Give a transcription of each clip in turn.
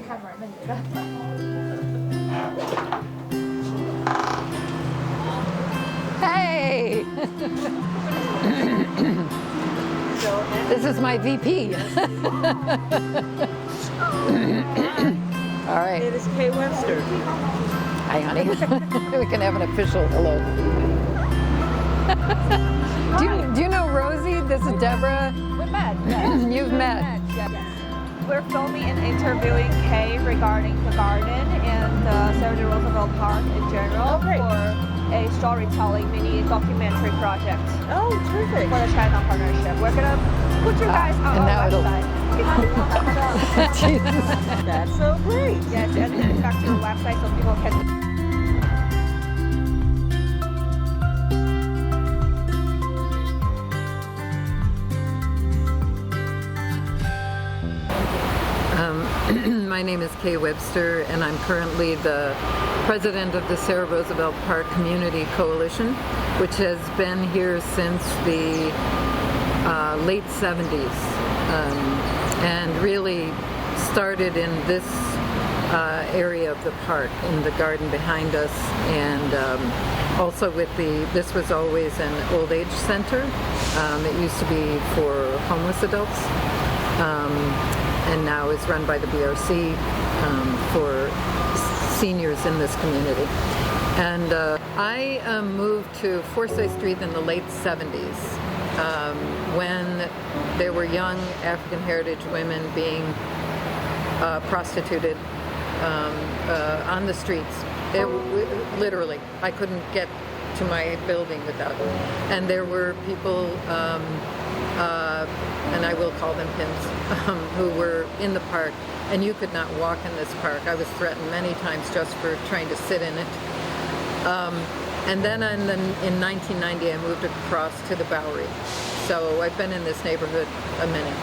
看门的女的。Hey! This is my VP. All right. It is Kay Webster. Hi, honey. We can have an official hello. Do you know Rosie? This is Deborah. We met. Yes. You've met. Yes. We're filming and interviewing Kay regarding the garden and Theodore Roosevelt Park in general for a storytelling mini documentary project. Oh, terrific. For the Chinatown partnership. We're gonna put you guys on and our now website. Jesus. That's so great. Yes, and back to your website so people can. My name is Kay Webster, and I'm currently the president of the Sarah Roosevelt Park Community Coalition, which has been here since the late 70s, and really started in this area of the park, in the garden behind us, and also with this was always an old age center. It used to be for homeless adults. And now is run by the BRC for seniors in this community. And I moved to Forsyth Street in the late 70s when there were young African heritage women being prostituted on the streets. Literally, I couldn't get to my building without them. And there were people and I will call them pimps, who were in the park, and you could not walk in this park. I was threatened many times just for trying to sit in it. And then in 1990, I moved across to the Bowery. So I've been in this neighborhood a minute.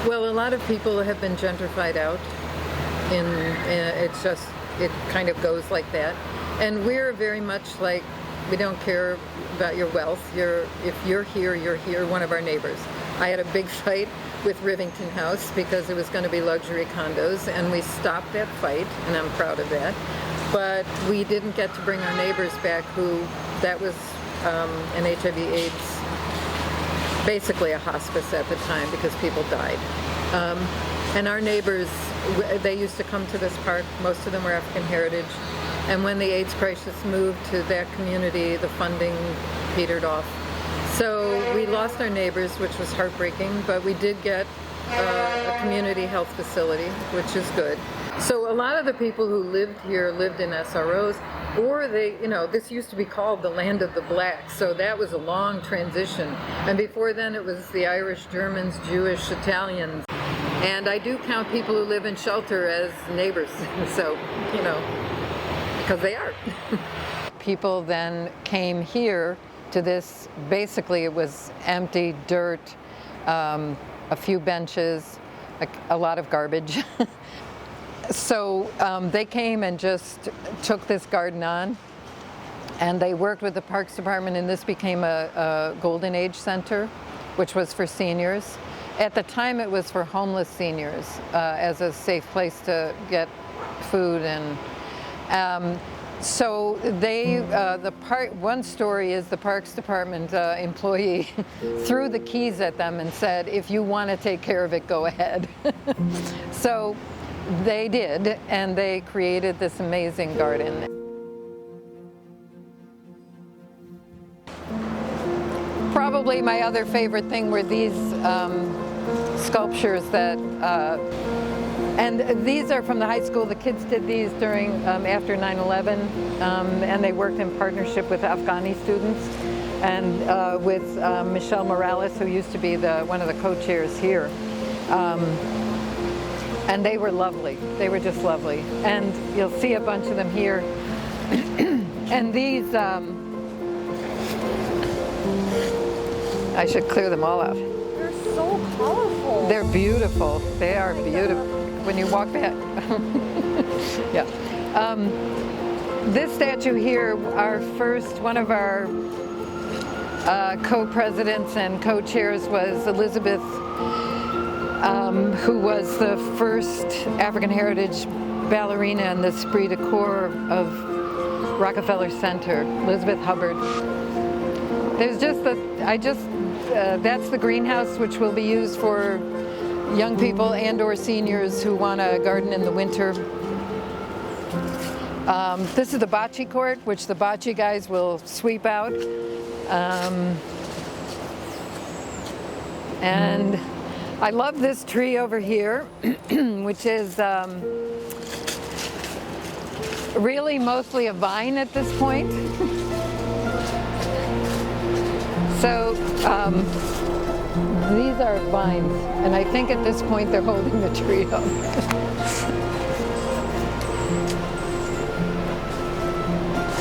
Well, a lot of people have been gentrified out. It kind of goes like that. And we're very much like, we don't care about your wealth. If you're here, one of our neighbors. I had a big fight with Rivington House because it was going to be luxury condos, and we stopped that fight, and I'm proud of that. But we didn't get to bring our neighbors back that was an HIV/AIDS, basically a hospice at the time because people died. And our neighbors, they used to come to this park. Most of them were African heritage. And when the AIDS crisis moved to that community, the funding petered off. So we lost our neighbors, which was heartbreaking, but we did get a community health facility, which is good. So a lot of the people who lived here lived in SROs, or this used to be called the land of the blacks, so that was a long transition. And before then it was the Irish, Germans, Jewish, Italians. And I do count people who live in shelter as neighbors, so, because they are. People then came here to this, basically it was empty dirt, a few benches, a lot of garbage. So they came and just took this garden on, and they worked with the Parks Department, and this became a Golden Age Center, which was for seniors. At the time it was for homeless seniors, as a safe place to get food and so one story is the Parks Department employee threw the keys at them and said, if you want to take care of it, go ahead. So they did, and they created this amazing garden. Probably my other favorite thing were these sculptures that and these are from the high school. The kids did these after 9/11, and they worked in partnership with Afghani students and with Michelle Morales, who used to be one of the co-chairs here. And they were lovely. They were just lovely. And you'll see a bunch of them here. And these, I should clear them all out. They're so colorful. They're beautiful. They are beautiful. When you walk back. Yeah. This statue here, one of our co-presidents and co-chairs was Elizabeth who was the first African heritage ballerina and the esprit de corps of Rockefeller Center, Elizabeth Hubbard. There's just that's the greenhouse, which will be used for young people and or seniors who want to garden in the winter. This is the bocce court, which the bocce guys will sweep out. And I love this tree over here, which is really mostly a vine at this point. So these are vines, and I think at this point they're holding the tree up.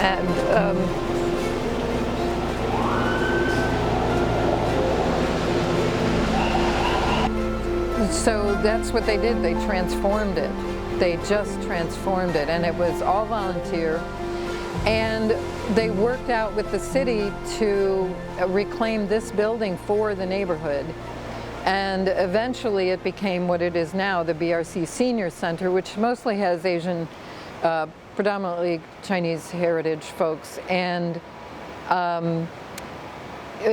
And so that's what they did. They transformed it. They just transformed it, and it was all volunteer. And they worked out with the city to reclaim this building for the neighborhood. And eventually it became what it is now, the BRC Senior Center, which mostly has Asian, predominantly Chinese heritage folks, and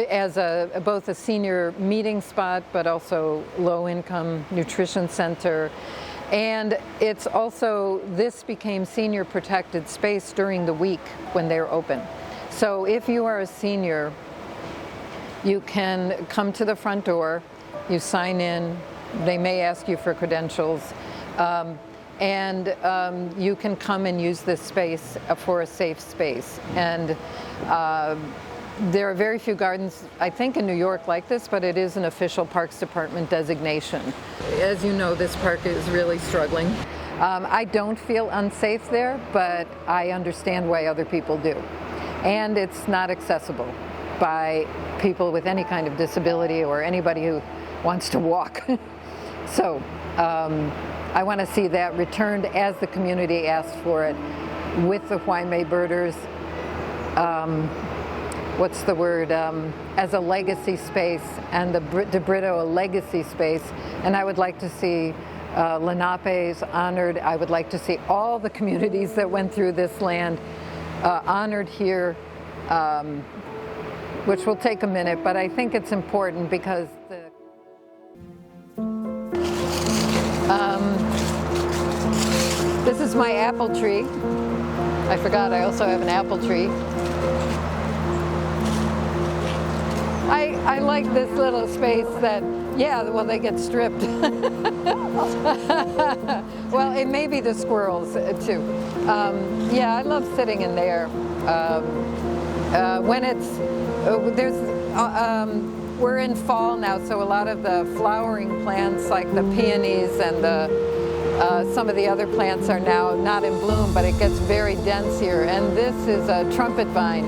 as both a senior meeting spot, but also low-income nutrition center. And it's also, this became senior protected space during the week when they're open. So if you are a senior, you can come to the front door, you sign in, they may ask you for credentials, and you can come and use this space for a safe space. And there are very few gardens, I think, in New York like this, but it is an official Parks Department designation. As you know, this park is really struggling. I don't feel unsafe there, but I understand why other people do. And it's not accessible by people with any kind of disability or anybody who wants to walk. So I want to see that returned as the community asked for it, with the Huaimei birders. What's the word, as a legacy space, and the De Brito a legacy space. And I would like to see Lenapes honored. I would like to see all the communities that went through this land honored here, which will take a minute, but I think it's important because this is my apple tree. I forgot I also have an apple tree. I like this little space that, yeah, well, they get stripped. Well, it may be the squirrels too. Yeah, I love sitting in there. When it's, we're in fall now, so a lot of the flowering plants like the peonies and some of the other plants are now not in bloom, but it gets very dense here. And this is a trumpet vine,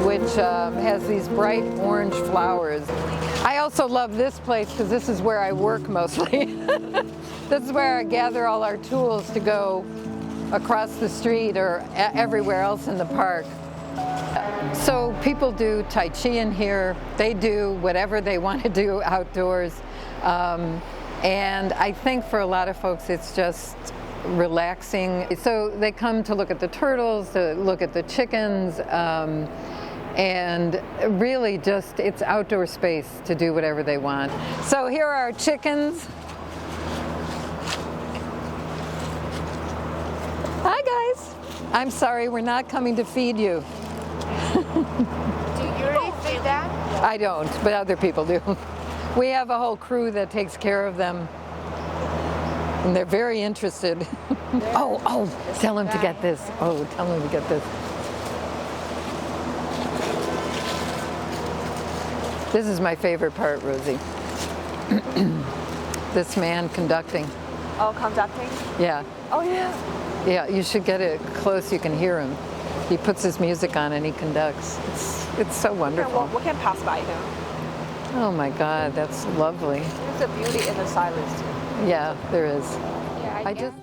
which has these bright orange flowers. I also love this place because this is where I work mostly. This is where I gather all our tools to go across the street or everywhere else in the park. So people do Tai Chi in here. They do whatever they want to do outdoors. And I think for a lot of folks it's just relaxing. So they come to look at the turtles, to look at the chickens, and really just, it's outdoor space to do whatever they want. So here are our chickens. Hi guys. I'm sorry, we're not coming to feed you. Do you really feed them? I don't, but other people do. We have a whole crew that takes care of them, and they're very interested. Oh, tell them to get this. Oh, tell them to get this. This is my favorite part, Rosie. This man conducting. Oh, conducting? Yeah. Oh, yeah. Yeah, you should get it close, you can hear him. He puts his music on and he conducts. It's so wonderful. Yeah, well, we can pass by him. Oh my God, that's lovely. There's a beauty in the silence too. Yeah, there is. Yeah, I just